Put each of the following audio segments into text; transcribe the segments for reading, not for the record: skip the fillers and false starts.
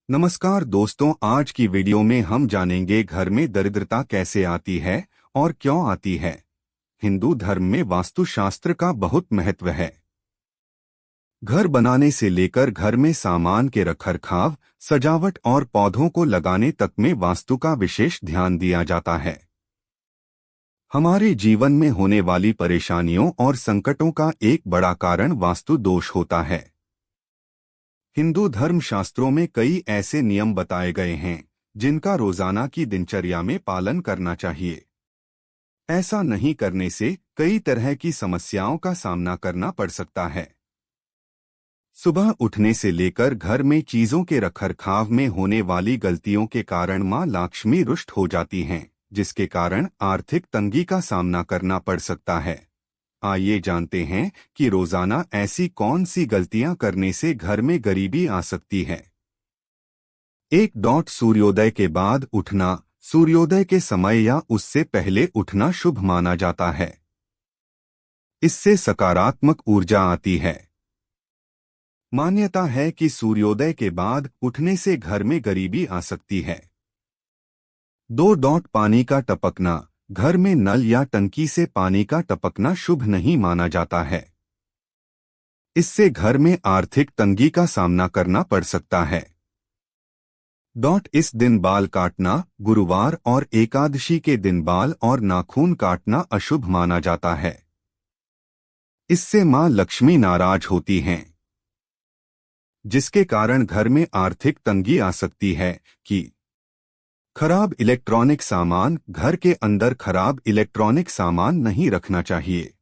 नमस्कार दोस्तों, आज की वीडियो में हम जानेंगे घर में दरिद्रता कैसे आती है और क्यों आती है। हिंदू धर्म में वास्तुशास्त्र का बहुत महत्व है। घर बनाने से लेकर घर में सामान के रखरखाव, सजावट और पौधों को लगाने तक में वास्तु का विशेष ध्यान दिया जाता है। हमारे जीवन में होने वाली परेशानियों और संकटों का एक बड़ा कारण वास्तु दोष होता है। हिंदू धर्म शास्त्रों में कई ऐसे नियम बताए गए हैं जिनका रोजाना की दिनचर्या में पालन करना चाहिए। ऐसा नहीं करने से कई तरह की समस्याओं का सामना करना पड़ सकता है। सुबह उठने से लेकर घर में चीजों के रखरखाव में होने वाली गलतियों के कारण मां लक्ष्मी रुष्ट हो जाती हैं, जिसके कारण आर्थिक तंगी का सामना करना पड़ सकता है। आइए जानते हैं कि रोजाना ऐसी कौन सी गलतियां करने से घर में गरीबी आ सकती है। 1. सूर्योदय के बाद उठना। सूर्योदय के समय या उससे पहले उठना शुभ माना जाता है। इससे सकारात्मक ऊर्जा आती है। मान्यता है कि सूर्योदय के बाद उठने से घर में गरीबी आ सकती है। 2. पानी का टपकना। घर में नल या टंकी से पानी का टपकना शुभ नहीं माना जाता है। इससे घर में आर्थिक तंगी का सामना करना पड़ सकता है। इस दिन बाल काटना। गुरुवार और एकादशी के दिन बाल और नाखून काटना अशुभ माना जाता है। इससे मां लक्ष्मी नाराज होती हैं, जिसके कारण घर में आर्थिक तंगी आ सकती है। कि खराब इलेक्ट्रॉनिक सामान। घर के अंदर खराब इलेक्ट्रॉनिक सामान नहीं रखना चाहिए।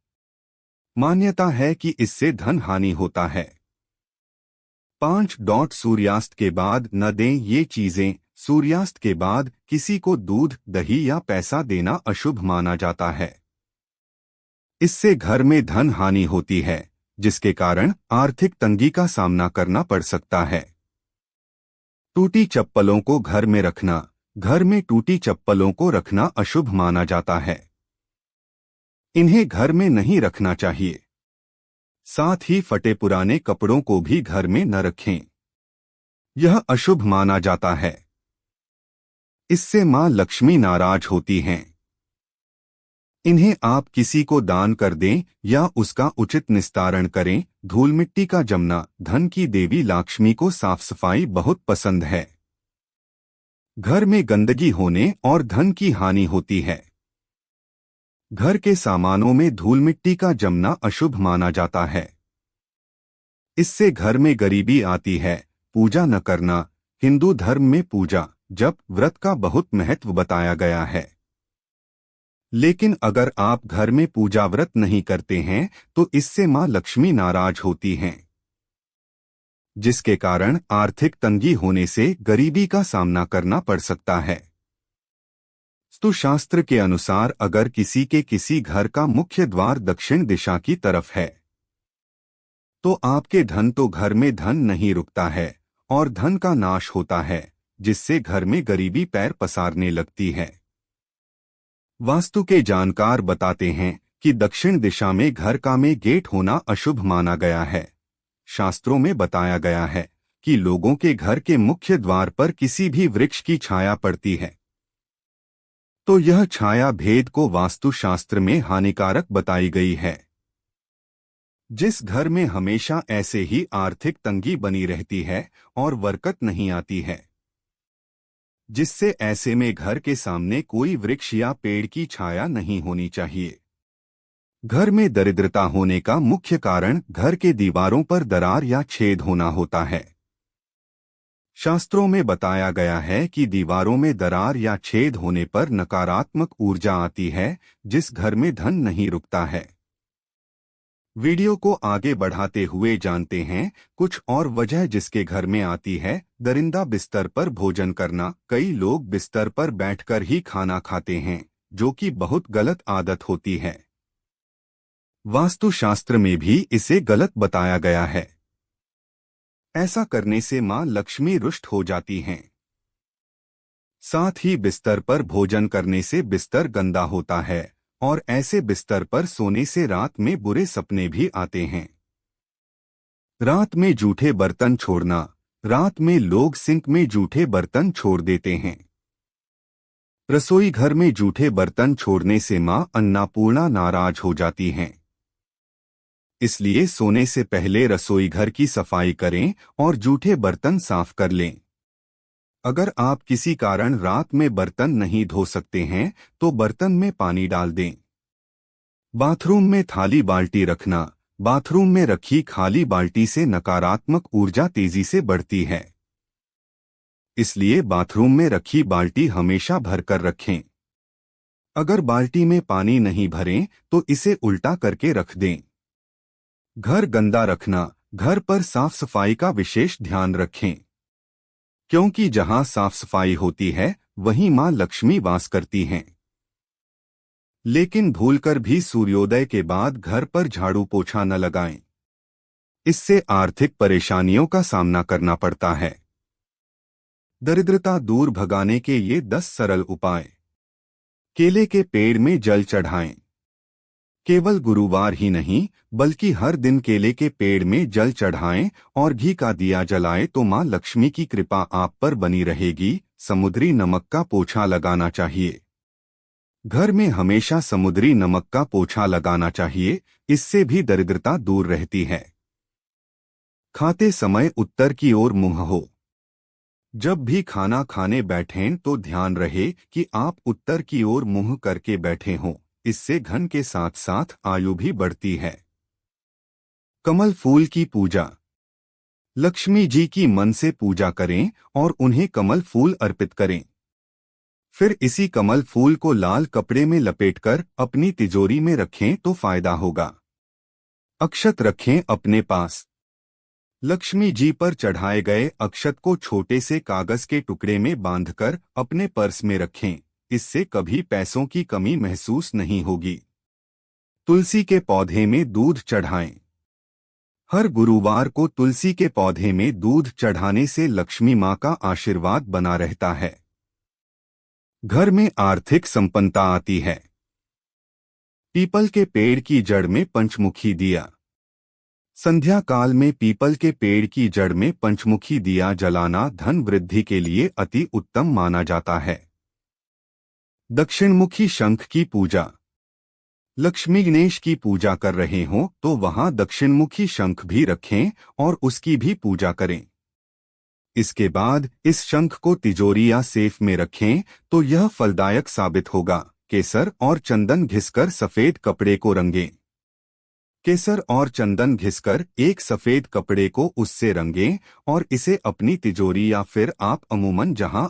मान्यता है कि इससे धन हानि होता है। 5. सूर्यास्त के बाद न दें ये चीजें। सूर्यास्त के बाद किसी को दूध, दही या पैसा देना अशुभ माना जाता है। इससे घर में धन हानि होती है, जिसके कारण आर्थिक तंगी का सामना करना पड़ सकता है। टूटी चप्पलों को घर में रखना। घर में टूटी चप्पलों को रखना अशुभ माना जाता है। इन्हें घर में नहीं रखना चाहिए। साथ ही फटे पुराने कपड़ों को भी घर में न रखें। यह अशुभ माना जाता है। इससे मां लक्ष्मी नाराज होती हैं। इन्हें आप किसी को दान कर दें या उसका उचित निस्तारण करें। धूल मिट्टी का जमना। धन की देवी लक्ष्मी को साफ सफाई बहुत पसंद है। घर में गंदगी होने और धन की हानि होती है। घर के सामानों में धूल मिट्टी का जमना अशुभ माना जाता है। इससे घर में गरीबी आती है। पूजा न करना। हिंदू धर्म में पूजा, जप, व्रत का बहुत महत्व बताया गया है। लेकिन अगर आप घर में पूजा व्रत नहीं करते हैं तो इससे मां लक्ष्मी नाराज होती हैं, जिसके कारण आर्थिक तंगी होने से गरीबी का सामना करना पड़ सकता है। वास्तुशास्त्र के अनुसार अगर किसी घर का मुख्य द्वार दक्षिण दिशा की तरफ है तो आपके धन तो घर में धन नहीं रुकता है और धन का नाश होता है, जिससे घर में गरीबी पैर पसारने लगती है। वास्तु के जानकार बताते हैं कि दक्षिण दिशा में घर का में गेट होना अशुभ माना गया है। शास्त्रों में बताया गया है कि लोगों के घर के मुख्य द्वार पर किसी भी वृक्ष की छाया पड़ती है तो यह छाया भेद को वास्तुशास्त्र में हानिकारक बताई गई है। जिस घर में हमेशा ऐसे ही आर्थिक तंगी बनी रहती है और बरकत नहीं आती है, जिससे ऐसे में घर के सामने कोई वृक्ष या पेड़ की छाया नहीं होनी चाहिए। घर में दरिद्रता होने का मुख्य कारण घर के दीवारों पर दरार या छेद होना होता है। शास्त्रों में बताया गया है कि दीवारों में दरार या छेद होने पर नकारात्मक ऊर्जा आती है, जिस घर में धन नहीं रुकता है। वीडियो को आगे बढ़ाते हुए जानते हैं कुछ और वजह जिसके घर में आती है। दरिंदा बिस्तर पर भोजन करना। कई लोग बिस्तर पर बैठकर ही खाना खाते हैं, जो कि बहुत गलत आदत होती है। वास्तुशास्त्र में भी इसे गलत बताया गया है। ऐसा करने से मां लक्ष्मी रुष्ट हो जाती हैं। साथ ही बिस्तर पर भोजन करने से बिस्तर गंदा होता है और ऐसे बिस्तर पर सोने से रात में बुरे सपने भी आते हैं। रात में जूठे बर्तन छोड़ना। रात में लोग सिंक में जूठे बर्तन छोड़ देते हैं। रसोई घर में जूठे बर्तन छोड़ने से मां अन्नपूर्णा नाराज हो जाती हैं। इसलिए सोने से पहले रसोई घर की सफाई करें और जूठे बर्तन साफ कर लें। अगर आप किसी कारण रात में बर्तन नहीं धो सकते हैं तो बर्तन में पानी डाल दें। बाथरूम में थाली बाल्टी रखना। बाथरूम में रखी खाली बाल्टी से नकारात्मक ऊर्जा तेजी से बढ़ती है। इसलिए बाथरूम में रखी बाल्टी हमेशा भरकर रखें। अगर बाल्टी में पानी नहीं भरें तो इसे उल्टा करके रख दें। घर गंदा रखना। घर पर साफ सफाई का विशेष ध्यान रखें, क्योंकि जहां साफ सफाई होती है वहीं मां लक्ष्मी वास करती हैं। लेकिन भूलकर भी सूर्योदय के बाद घर पर झाड़ू पोछा न लगाएं। इससे आर्थिक परेशानियों का सामना करना पड़ता है। दरिद्रता दूर भगाने के ये 10 सरल उपाय। केले के पेड़ में जल चढ़ाएं। केवल गुरुवार ही नहीं बल्कि हर दिन केले के पेड़ में जल चढ़ाएं और घी का दिया जलाएं तो मां लक्ष्मी की कृपा आप पर बनी रहेगी। समुद्री नमक का पोछा लगाना चाहिए। घर में हमेशा समुद्री नमक का पोछा लगाना चाहिए, इससे भी दरिद्रता दूर रहती है। खाते समय उत्तर की ओर मुंह हो। जब भी खाना खाने बैठें तो ध्यान रहे कि आप उत्तर की ओर मुंह करके बैठे हों। इससे धन के साथ साथ आयु भी बढ़ती है। कमल फूल की पूजा। लक्ष्मी जी की मन से पूजा करें और उन्हें कमल फूल अर्पित करें। फिर इसी कमल फूल को लाल कपड़े में लपेटकर अपनी तिजोरी में रखें तो फायदा होगा। अक्षत रखें अपने पास। लक्ष्मी जी पर चढ़ाए गए अक्षत को छोटे से कागज के टुकड़े में बांधकर अपने पर्स में रखें। इससे कभी पैसों की कमी महसूस नहीं होगी। तुलसी के पौधे में दूध चढ़ाएं। हर गुरुवार को तुलसी के पौधे में दूध चढ़ाने से लक्ष्मी मां का आशीर्वाद बना रहता है। घर में आर्थिक संपन्नता आती है। पीपल के पेड़ की जड़ में पंचमुखी दिया। संध्या काल में पीपल के पेड़ की जड़ में पंचमुखी दिया जलाना धन वृद्धि के लिए अति उत्तम माना जाता है। दक्षिणमुखी शंख की पूजा। लक्ष्मी गणेश की पूजा कर रहे हों तो वहां दक्षिणमुखी शंख भी रखें और उसकी भी पूजा करें। इसके बाद इस शंख को तिजोरी या सेफ में रखें तो यह फलदायक साबित होगा। केसर और चंदन घिसकर सफेद कपड़े को रंगें। केसर और चंदन घिसकर एक सफेद कपड़े को उससे रंगें और इसे अपनी तिजोरी या फिर आप अमूमन जहां